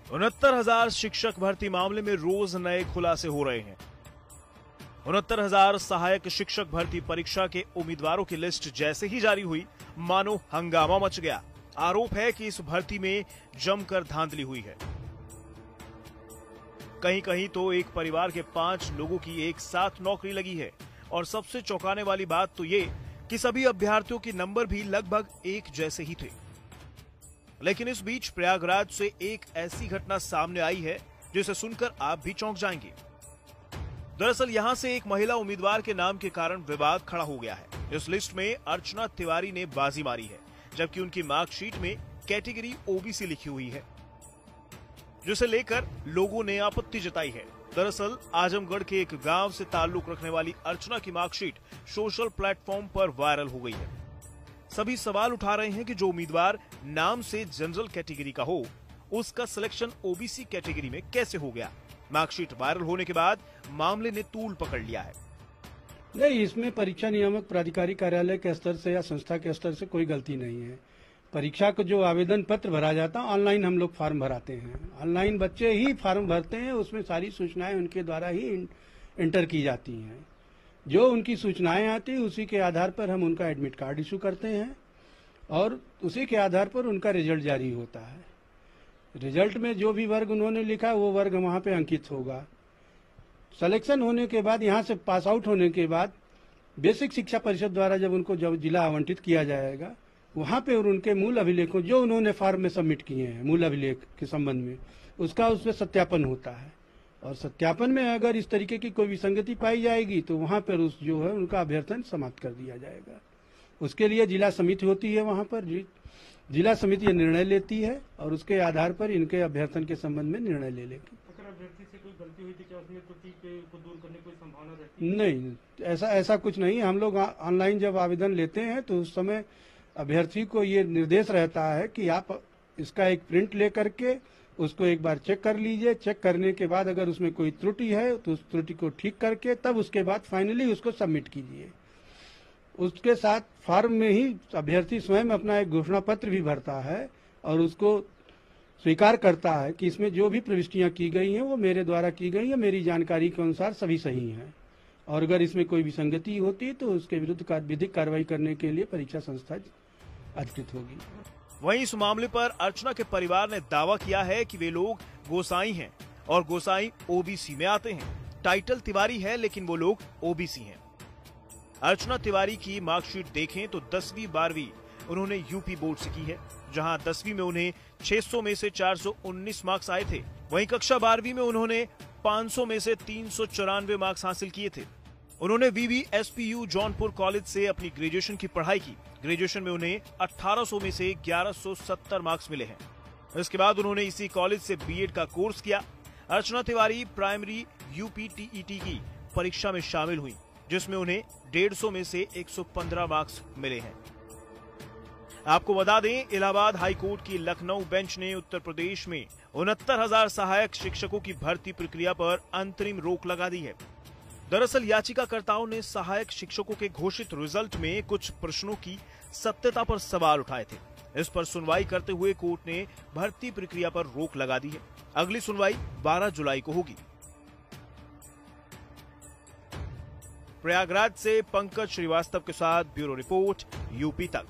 69,000 शिक्षक भर्ती मामले में रोज नए खुलासे हो रहे हैं। 69,000 सहायक शिक्षक भर्ती परीक्षा के उम्मीदवारों की लिस्ट जैसे ही जारी हुई, मानो हंगामा मच गया। आरोप है कि इस भर्ती में जमकर धांधली हुई है। कहीं कहीं तो एक परिवार के 5 लोगों की एक साथ नौकरी लगी है। और सबसे चौंकाने वाली बात तो ये कि सभी अभ्यर्थियों के नंबर भी लगभग एक जैसे ही थे। लेकिन इस बीच प्रयागराज से एक ऐसी घटना सामने आई है जिसे सुनकर आप भी चौंक जाएंगे। दरअसल यहां से एक महिला उम्मीदवार के नाम के कारण विवाद खड़ा हो गया है। इस लिस्ट में अर्चना तिवारी ने बाजी मारी है, जबकि उनकी मार्कशीट में कैटेगरी ओबीसी लिखी हुई है, जिसे लेकर लोगों ने आपत्ति जताई है। दरअसल आजमगढ़ के एक गांव से ताल्लुक रखने वाली अर्चना की मार्कशीट सोशल प्लेटफॉर्म पर वायरल हो गई है। सभी सवाल उठा रहे हैं कि जो उम्मीदवार नाम से जनरल कैटेगरी का हो, उसका सिलेक्शन ओबीसी कैटेगरी में कैसे हो गया। मार्कशीट वायरल होने के बाद मामले ने तूल पकड़ लिया है। नहीं, इसमें परीक्षा नियामक प्राधिकारी कार्यालय के स्तर से या संस्था के स्तर से कोई गलती नहीं है। परीक्षा को जो आवेदन पत्र भरा जाता है, ऑनलाइन हम लोग फॉर्म भराते हैं। ऑनलाइन बच्चे ही फॉर्म भरते हैं, उसमें सारी सूचनाएं उनके द्वारा ही इंटर की जाती हैं। जो उनकी सूचनाएं आती है उसी के आधार पर हम उनका एडमिट कार्ड इशू करते हैं और उसी के आधार पर उनका रिजल्ट जारी होता है। रिजल्ट में जो भी वर्ग उन्होंने लिखा वो वर्ग वहाँ पे अंकित होगा। सिलेक्शन होने के बाद, यहाँ से पास आउट होने के बाद बेसिक शिक्षा परिषद द्वारा जब जिला आवंटित किया जाएगा, वहाँ पे और उनके मूल अभिलेखों जो उन्होंने फॉर्म में सबमिट किए हैं मूल अभिलेख के संबंध में, उसका उसमें सत्यापन होता है। और सत्यापन में अगर इस तरीके की कोई विसंगति पाई जाएगी तो वहाँ पर उनका अभ्यर्थन समाप्त कर दिया जाएगा। उसके लिए जिला समिति होती है, वहाँ पर जिला समिति निर्णय लेती है और उसके आधार पर इनके अभ्यर्थन के संबंध में निर्णय ले लेगी। अगर अभ्यर्थी से कोई गलती हुई थी, क्या उसमें त्रुटि को दूर करने की कोई संभावना रहती है? नहीं, ऐसा कुछ नहीं। हम लोग ऑनलाइन जब आवेदन लेते हैं तो उस समय अभ्यर्थी को ये निर्देश रहता है कि आप इसका एक प्रिंट ले करके उसको एक बार चेक कर लीजिए। चेक करने के बाद अगर उसमें कोई त्रुटि है तो उस त्रुटि को ठीक करके तब उसके बाद फाइनली उसको सबमिट कीजिए। उसके साथ फॉर्म में ही अभ्यर्थी स्वयं अपना एक घोषणा पत्र भी भरता है और उसको स्वीकार करता है कि इसमें जो भी प्रविष्टियां की गई हैं वो मेरे द्वारा की गई है, मेरी जानकारी के अनुसार सभी सही हैं। और अगर इसमें कोई विसंगति होती है तो उसके विरुद्ध विधिक कार्रवाई करने के लिए परीक्षा संस्था अधिकृत होगी। वहीं इस मामले पर अर्चना के परिवार ने दावा किया है कि वे लोग गोसाई हैं और गोसाई ओबीसी में आते हैं। टाइटल तिवारी है लेकिन वो लोग ओबीसी हैं। अर्चना तिवारी की मार्कशीट देखें तो 10वीं 12वीं उन्होंने यूपी बोर्ड से की है, जहां 10वीं में उन्हें 600 में से 419 मार्क्स आए थे। वहीं कक्षा 12वीं में उन्होंने 500 में से 394 मार्क्स हासिल किए थे। उन्होंने VVSPU जौनपुर कॉलेज से अपनी ग्रेजुएशन की पढ़ाई की। ग्रेजुएशन में उन्हें 1800 में से 1170 मार्क्स मिले हैं। इसके बाद उन्होंने इसी कॉलेज से बीएड का कोर्स किया। अर्चना तिवारी प्राइमरी UPTET की परीक्षा में शामिल हुई, जिसमें उन्हें 150 में से 115 मार्क्स मिले हैं। आपको बता दें, इलाहाबाद हाईकोर्ट की लखनऊ बेंच ने उत्तर प्रदेश में 69,000 सहायक शिक्षकों की भर्ती प्रक्रिया पर अंतरिम रोक लगा दी है। दरअसल याचिकाकर्ताओं ने सहायक शिक्षकों के घोषित रिजल्ट में कुछ प्रश्नों की सत्यता पर सवाल उठाए थे। इस पर सुनवाई करते हुए कोर्ट ने भर्ती प्रक्रिया पर रोक लगा दी है। अगली सुनवाई 12 जुलाई को होगी। प्रयागराज से पंकज श्रीवास्तव के साथ ब्यूरो रिपोर्ट, यूपी तक।